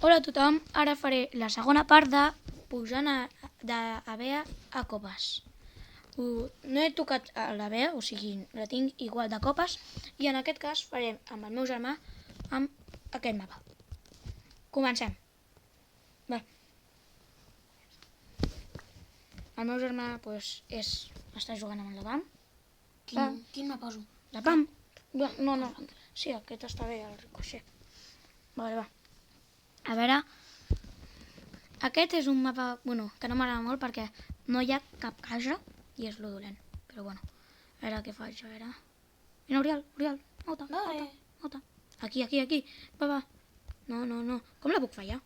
Hola a tothom, ara faré la segona part de pujant a Bea a copes. No he tocat a la Bea, o sigui, la tinc igual de copes, i en aquest cas farem amb el meu germà amb aquest mapa. Comencem. Va. El meu germà està jugant amb la PAM. Quin me poso? La PAM? No. Sí, aquest està bé, el ricochet. Va. A veure, aquest és un mapa, que no m'agrada molt perquè no hi ha cap casa i és lo dolent. Però a veure què faig, a veure. Mira, Oriol, mou-te. Aquí. Va. No. Com la puc fallar?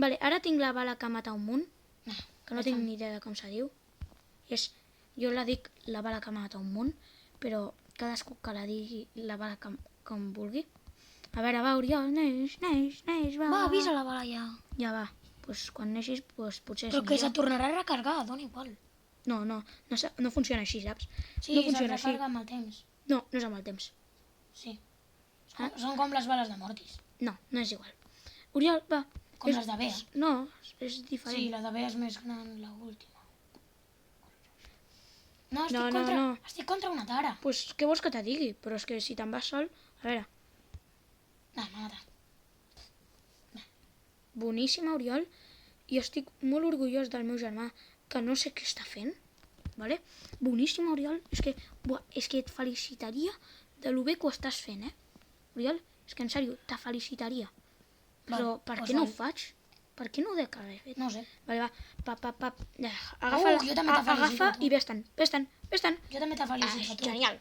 Vale, ara tinc la bala que mata un munt, que no tinc ni idea de com se diu. Jo la dic la bala que mata un munt, però cadascú que la digui la bala com vulgui. A veure, va, Oriol, neix, va. Va, avisa la bala ja. Ja va, quan neixis potser és Però que se tornarà a recarregar, dona igual. No funciona així, saps? Sí, no se recarrega amb el temps. No és amb el temps. Sí. Són com les bales de Mortis. No és igual. Oriol, va. Com les de Bea. No, és diferent. Sí, la de Bea és més gran, l'última. No, estic contra una tara. Pues què vols que te digui? Però és que si te'n vas sol... A veure. No, m'ha matat. Boníssima, Oriol. I estic molt orgullós del meu germà, que no sé què està fent. Vale? Boníssima, Oriol. És que et felicitaria de lo bé que ho estàs fent, Oriol, és que en sèrio, te felicitaria. Però per què no ho faig? Per què no ho dec haver fet? No ho sé. Vale, va. Jo també te felicito. Agafa i ves-te'n. Jo també te felicito. Genial.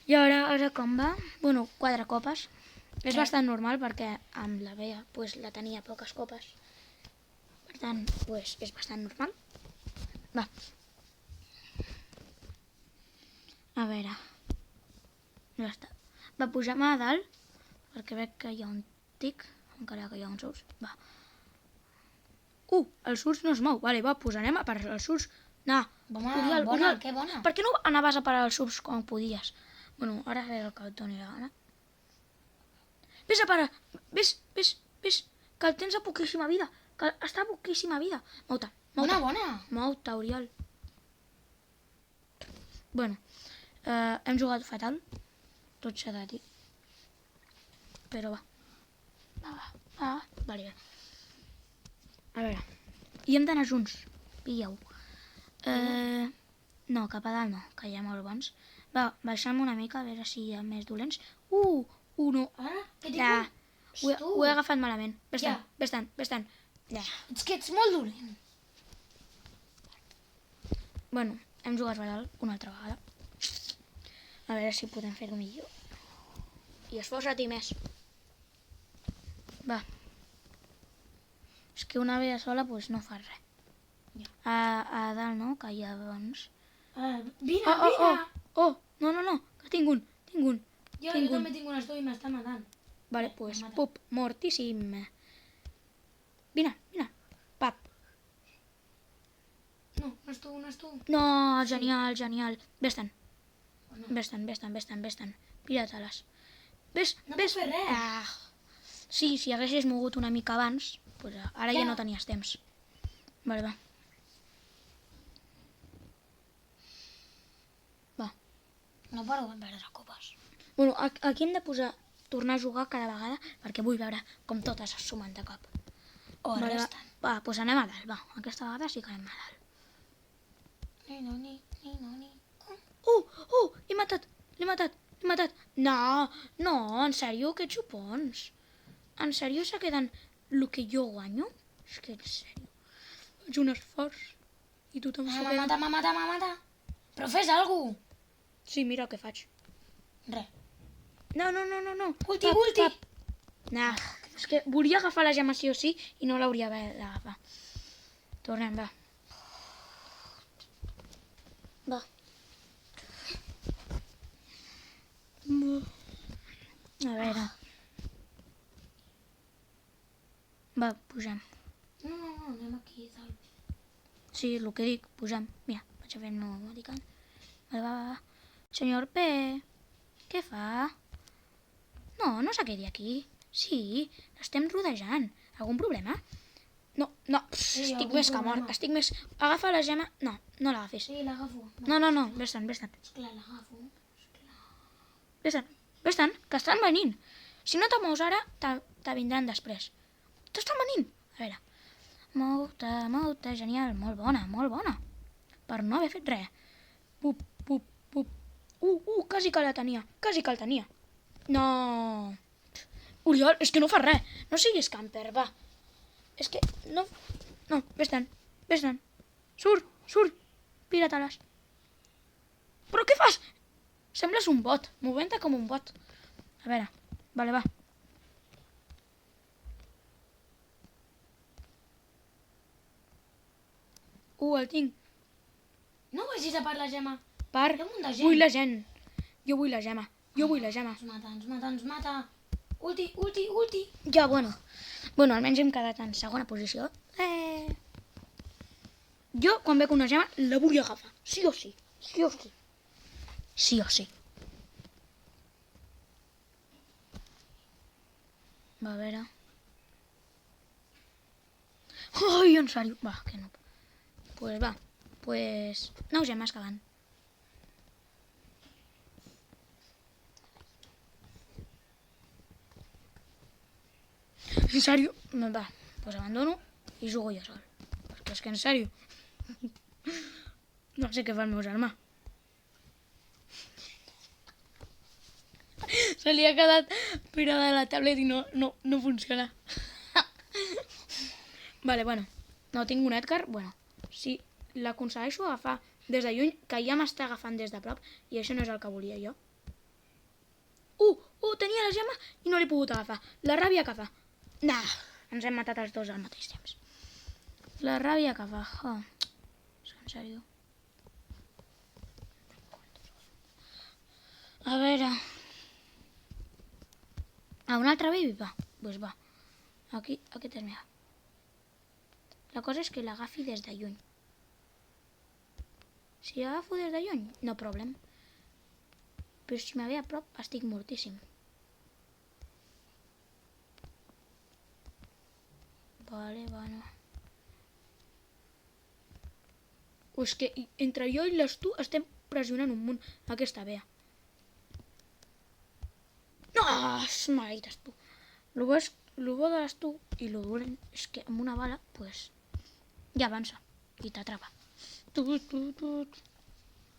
I ara com va? 4 copes. És bastant normal perquè amb la Bea la tenia poques copes. Per tant, és bastant normal. Va. A veure. Ja està. Va, pugem a dalt perquè veig que hi ha un tic, encara que hi ha uns ous. Va. El surf no es mou. Vale, va, anem a parar els surfs. No. Bona, que bona. Per què no anaves a parar els surfs quan podies? Ara és el que et doni la gana. Ves a parar. Ves, que el tens a poquíssima vida. Que està a poquíssima vida. Mou-te. Bona. Mou-te, Oriol. Hem jugat fatal. Tot s'ha de dir. Però va. Vale. A veure. I hem d'anar junts. Pilleu. No, cap a dalt no, que hi ha molt bons. Va, baixem una mica a veure si hi ha més dolents. No. Ara? Què tinc? Ho he agafat malament. Ves-te'n. És que ets molt dolent. Hem jugat fatal una altra vegada. A veure si podem fer-ho millor. I esforça-t'hi més. Va. És que una vella sola no fa res. A dalt no, que hi ha bons. Vine. No, que tinc un. Jo també tinc un estu i m'està matant. Vale, pup, mortíssim. Vine. Pap. No, un estu. No, genial. Ves-te'n. Pirata-les. Ves. No puc fer res. Sí, si haguessis mogut una mica abans, ara ja no tenies temps. Vale, va. No paro de perdre copes. Aquí hem de tornar a jugar cada vegada perquè vull veure com totes es sumen de cop. Resten. Va, anem a dalt, va. Aquesta vegada sí que anem a dalt. Ni. L'he matat. No, en sèrio, que xupons. En sèrio se queden el que jo guanyo? És que en sèrio. Faig un esforç i tothom s'ho queda. M'ha matat. Però fes alguna cosa. Sí, mira què faig. Res. No. Ulti. No, és que volia agafar la gemma sí o sí i no l'hauria d'agafar. Tornem, va. A veure. Va, pugem. No, anem aquí dalt. Sí, el que dic, pugem. Mira, vaig a fer no americant. Va. Senyor P, què fa? No, No, no se quedi aquí. Sí, l'estem rodejant. Algun problema? No, Sí, estic algun més que problema. mort, estic més... Agafa la gema... No, no l'agafis. Sí, l'agafo. No, vés-te'n. Esclar, l'agafo. Vés-te'n, que estan venint. Si no te mous ara, te vindran després. T'estan venint. A veure. Mou-te, genial. Molt bona. Per no haver fet res. Pup. Quasi que el tenia. No. Oriol, és que no fa res. No siguis camper, va. És que no... No, vés-te'n. Surt. Pirata-les. Però què fas? Sembles un bot, movent-te com un bot. A veure, vale, va. El tinc. No vagis a per la gema. Per... Hi ha un munt de gent. Vull la gent. Jo vull la gema. Ens mata. Ulti. Ja, bueno. Bueno, almenys hem quedat en segona posició. Jo, quan veig una gema, la vull agafar. Sí o sí. Va, a veure... Ai, en sèrio. Va, que no. Pues 9 gemes que van. En sèrio? Va, pues abandono i jugo jo sol. Perquè és que en sèrio... No sé què fa el meu germà. Se li ha quedat pirada la tablet i no funciona. Vale, bueno. No tinc un Edgar. Bueno, si l'aconsegueixo agafar des de lluny, que ja m'està agafant des de prop, i això no és el que volia jo. Tenia la gema i no l'he pogut agafar. La ràbia que fa. Nah, ens hem matat els dos al mateix temps. La ràbia que fa. En sèrio. A veure... un altre baby? Va, doncs va. Aquí és meva. La cosa és que l'agafi des de lluny. Si l'agafo des de lluny, no problem. Però si me ve a prop, estic mortíssim. Vale, bueno. És que entre jo i les tu estem pressionant un munt aquesta vea. No, maleïtes tu. Lo bo de les tu i lo dolent és que amb una bala, pues, ja avança i t'atrapa.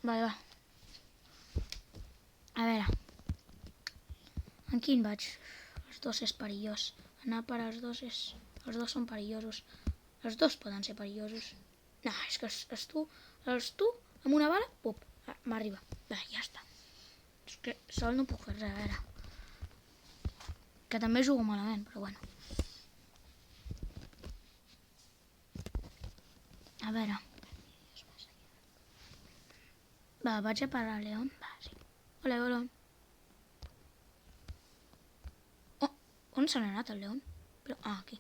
Vale, va. A veure. En quin vaig? Els dos és perillós. Anar per els dos és... Els dos són perillosos. Els dos poden ser perillosos. No, és que els tu amb una bala, pup, m'arriba. Va, ja està. És que sol no puc fer res, a veure. Que també jugo malament, però bueno. A veure. Va, vaig a parar el León. Va, sí. Hola, León. Oh, on se n'ha anat el León? Però, aquí.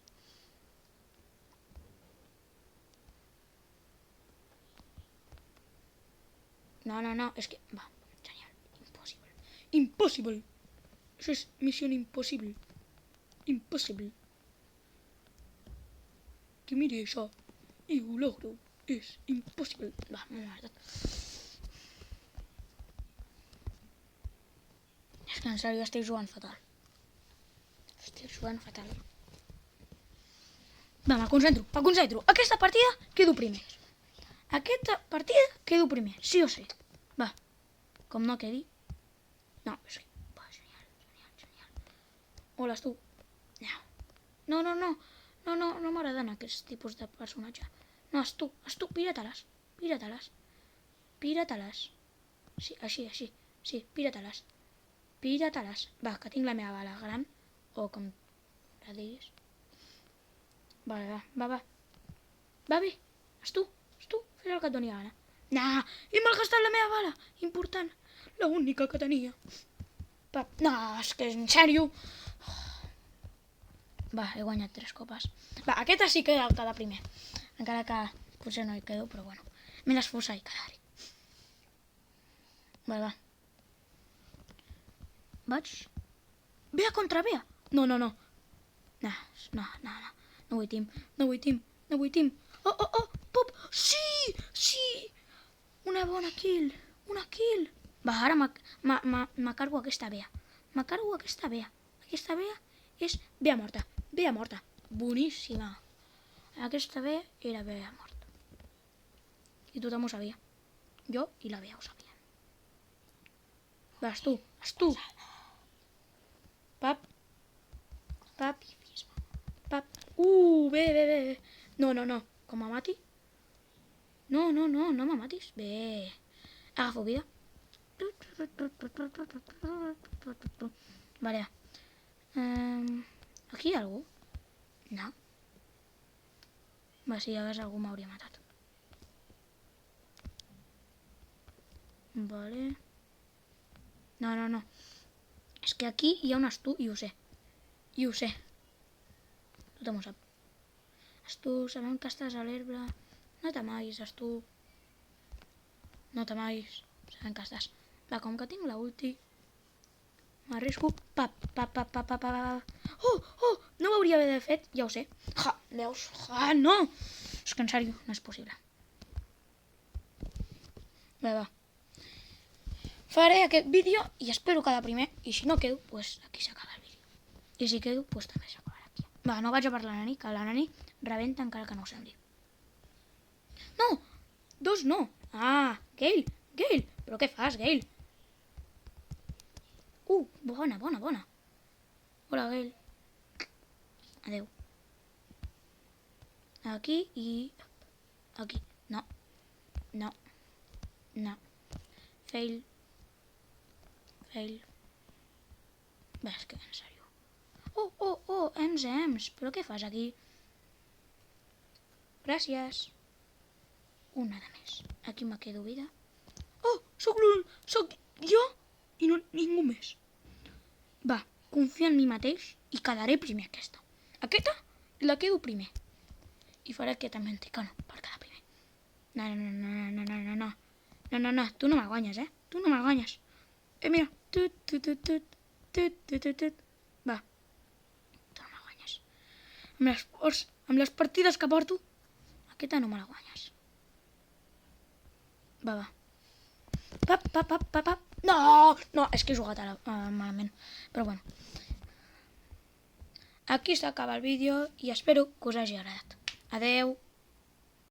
No, és que... Va, genial. Impossible. Això és missió impossible. Impossible. Que miri això i ho logro. És impossible. Va, m'ho he matat. És que en sèrio estic jugant fatal. Va, me concentro. Aquesta partida quedo primer. Sí o sí. Va, com no quedi... No, és que... Va, genial. Hola, tu. No m'agraden aquests tipus de personatge. No, és tu, pirata-les. Sí, així. Sí, pirata-les. Va, que tinc la meva bala gran, o com la diguis. Vale, va. Va bé, és tu, fes el que et doni gana. Nah, he malgastat la meva bala, important, l'única que tenia. No, és que en sèrio... Va, he guanyat 3 copes. Va, aquesta sí que he de quedar primer. Encara que potser no hi quedo, però bueno. Me l'esforçar i quedar-hi. Va. Vaig Bea contra Bea. No. No vull team. Oh, pop. Sí. Una bona kill. Va, ara me cargo aquesta Bea. Aquesta Bea és Bea morta. Boníssima. Aquesta Bea era Bea morta. I tothom ho sabia. Jo i la Bea ho sabien. Vas tu. Pap. Bé. No. Com me mati? No me matis. Bé. Agafo vida. Vale. Aquí hi ha algú? No. Va, si hi hagués algú m'hauria matat. Vale. No. És que aquí hi ha un Stu i ho sé. Tothom ho sap. Stu, sabem que estàs a l'herba. No t'amaguis, Stu. Sabem que estàs. Va, com que tinc la ulti, m'arrisco. Pap. Oh, no ho hauria d'haver fet, ja ho sé. Veus? No! És que en sèrio, no és possible. Va. Faré aquest vídeo i espero quedar primer. I si no quedo, doncs aquí s'acaba el vídeo. I si quedo, doncs també s'acabarà aquí. Va, no vaig a per la Nani, que la Nani rebenta encara que no ho sembli. No! 2 no! Gale! Però què fas, Gale? Bona. Hola, Gale. Adeu. Aquí i... aquí. No. Fail. Va, és que en sèrio. Oh, Ems. Però què fas aquí? Gràcies. Una de més. Aquí me quedo vida. Oh, sóc jo i no ningú més. Va, confio en mi mateix i quedaré primer aquesta. Aquesta la quedo primer. I faré aquesta menticona per quedar primer. No, tu no me guanyes, Tu no me guanyes. Mira. Va. Tu no me guanyes. Amb les partides que porto, aquesta no me la guanyes. Va. Pap. No, és que he jugat malament. Però bueno. Aquí s'acaba el vídeo i espero que us hagi agradat. Adeu.